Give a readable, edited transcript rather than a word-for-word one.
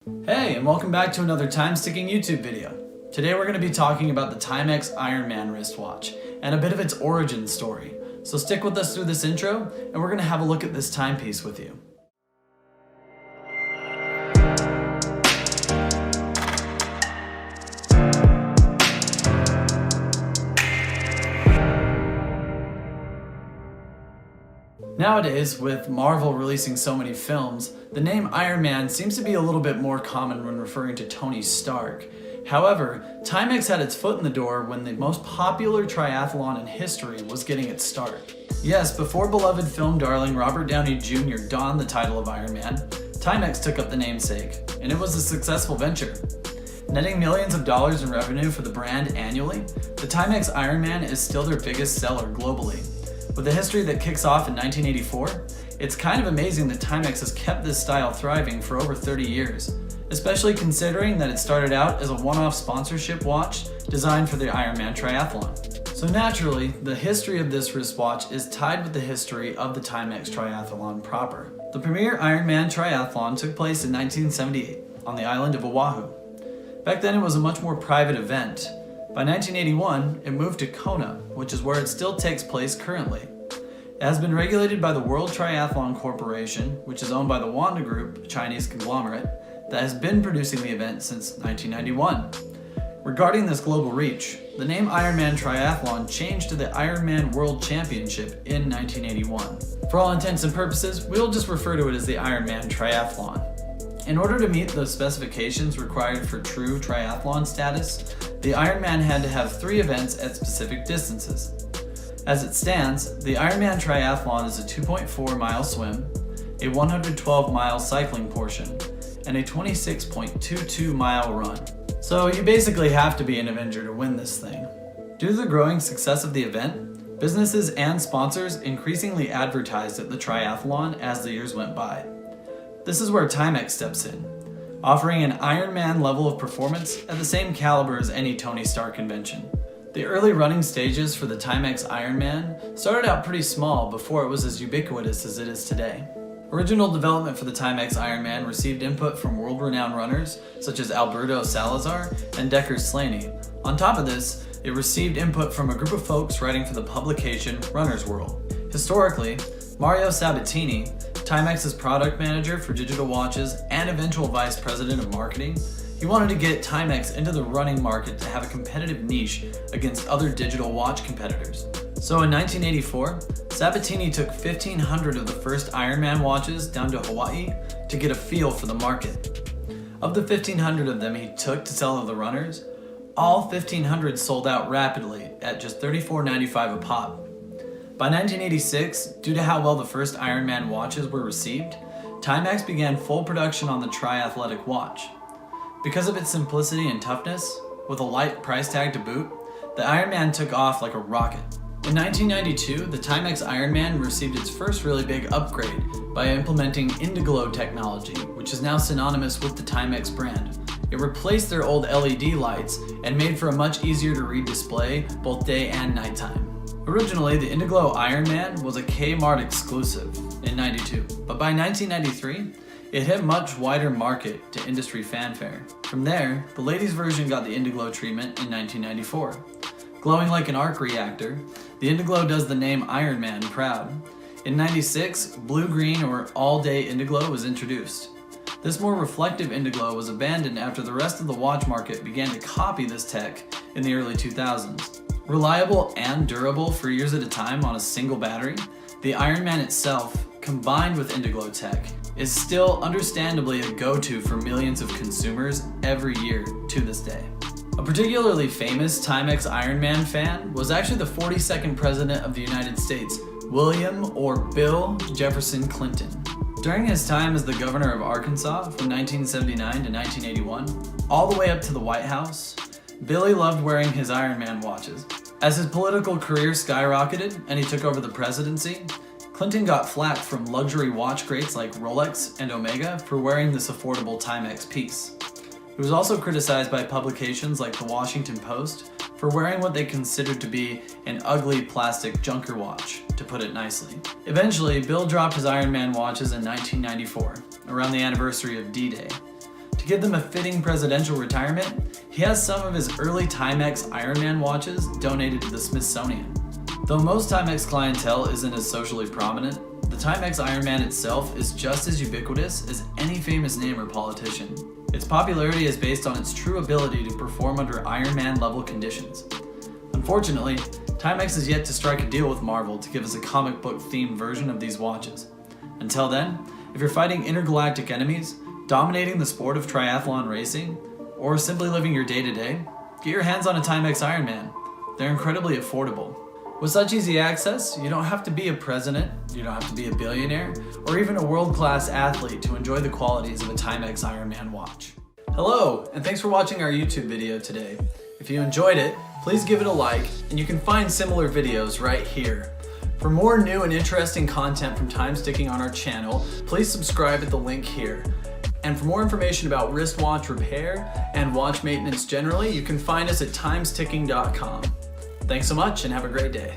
Hey, and welcome back to another time-sticking YouTube video. Today we're going to be talking about the Timex Iron Man wristwatch and a bit of its origin story. So stick with us through this intro and we're going to have a look at this timepiece with you. Nowadays, with Marvel releasing so many films, the name Iron Man seems to be a little bit more common when referring to Tony Stark. However, Timex had its foot in the door when the most popular triathlon in history was getting its start. Yes, before beloved film darling Robert Downey Jr. donned the title of Iron Man, Timex took up the namesake, and it was a successful venture. Netting millions of dollars in revenue for the brand annually, the Timex Iron Man is still their biggest seller globally. With a history that kicks off in 1984, it's kind of amazing that Timex has kept this style thriving for over 30 years, especially considering that it started out as a one-off sponsorship watch designed for the Ironman Triathlon. So naturally, the history of this wristwatch is tied with the history of the Timex Triathlon proper. The premier Ironman Triathlon took place in 1978 on the island of Oahu. Back then it was a much more private event. By 1981, it moved to Kona, which is where it still takes place currently. It has been regulated by the World Triathlon Corporation, which is owned by the Wanda Group, a Chinese conglomerate, that has been producing the event since 1991. Regarding this global reach, the name Ironman Triathlon changed to the Ironman World Championship in 1981. For all intents and purposes, we'll just refer to it as the Ironman Triathlon. In order to meet the specifications required for true triathlon status, the Ironman had to have 3 events at specific distances. As it stands, the Ironman Triathlon is a 2.4-mile swim, a 112-mile cycling portion, and a 26.22-mile run. So you basically have to be an Avenger to win this thing. Due to the growing success of the event, businesses and sponsors increasingly advertised at the triathlon as the years went by. This is where Timex steps in, offering an Ironman level of performance at the same caliber as any Tony Stark convention. The early running stages for the Timex Iron Man started out pretty small before it was as ubiquitous as it is today. Original development for the Timex Iron Man received input from world-renowned runners such as Alberto Salazar and Decker Slaney. On top of this, it received input from a group of folks writing for the publication Runner's World. Historically, Mario Sabatini, Timex's product manager for digital watches and eventual vice president of marketing, he wanted to get Timex into the running market to have a competitive niche against other digital watch competitors. So in 1984, Sabatini took 1,500 of the first Ironman watches down to Hawaii to get a feel for the market. Of the 1,500 of them he took to sell to the runners, all 1,500 sold out rapidly at just $34.95 a pop. By 1986, due to how well the first Ironman watches were received, Timex began full production on the triathletic watch. Because of its simplicity and toughness, with a light price tag to boot, the Ironman took off like a rocket. In 1992, the Timex Ironman received its first really big upgrade by implementing Indiglo technology, which is now synonymous with the Timex brand. It replaced their old LED lights and made for a much easier to read display both day and nighttime. Originally, the Indiglo Iron Man was a Kmart exclusive in '92, but by 1993, it hit a much wider market to industry fanfare. From there, the ladies' version got the Indiglo treatment in 1994. Glowing like an arc reactor, the Indiglo does the name Iron Man proud. In '96, blue-green or all-day Indiglo was introduced. This more reflective Indiglo was abandoned after the rest of the watch market began to copy this tech in the early 2000s. Reliable and durable for years at a time on a single battery, the Iron Man itself, combined with Indiglo tech, is still understandably a go-to for millions of consumers every year to this day. A particularly famous Timex Iron Man fan was actually the 42nd President of the United States, William or Bill Jefferson Clinton. During his time as the governor of Arkansas from 1979 to 1981, all the way up to the White House, Billy loved wearing his Iron Man watches. As his political career skyrocketed and he took over the presidency, Clinton got flack from luxury watch greats like Rolex and Omega for wearing this affordable Timex piece. He was also criticized by publications like the Washington Post for wearing what they considered to be an ugly plastic junker watch, to put it nicely. Eventually, Bill dropped his Iron Man watches in 1994, around the anniversary of D-Day. To give them a fitting presidential retirement, he has some of his early Timex Iron Man watches donated to the Smithsonian. Though most Timex clientele isn't as socially prominent, the Timex Iron Man itself is just as ubiquitous as any famous name or politician. Its popularity is based on its true ability to perform under Iron Man level conditions. Unfortunately, Timex has yet to strike a deal with Marvel to give us a comic book themed version of these watches. Until then, if you're fighting intergalactic enemies, dominating the sport of triathlon racing, or simply living your day-to-day, get your hands on a Timex Iron Man. They're incredibly affordable. With such easy access, you don't have to be a president, you don't have to be a billionaire, or even a world-class athlete to enjoy the qualities of a Timex Iron Man watch. Hello, and thanks for watching our YouTube video today. If you enjoyed it, please give it a like, and you can find similar videos right here. For more new and interesting content from Time Sticking on our channel, please subscribe at the link here. And for more information about wristwatch repair and watch maintenance generally, you can find us at timesticking.com. Thanks so much and have a great day.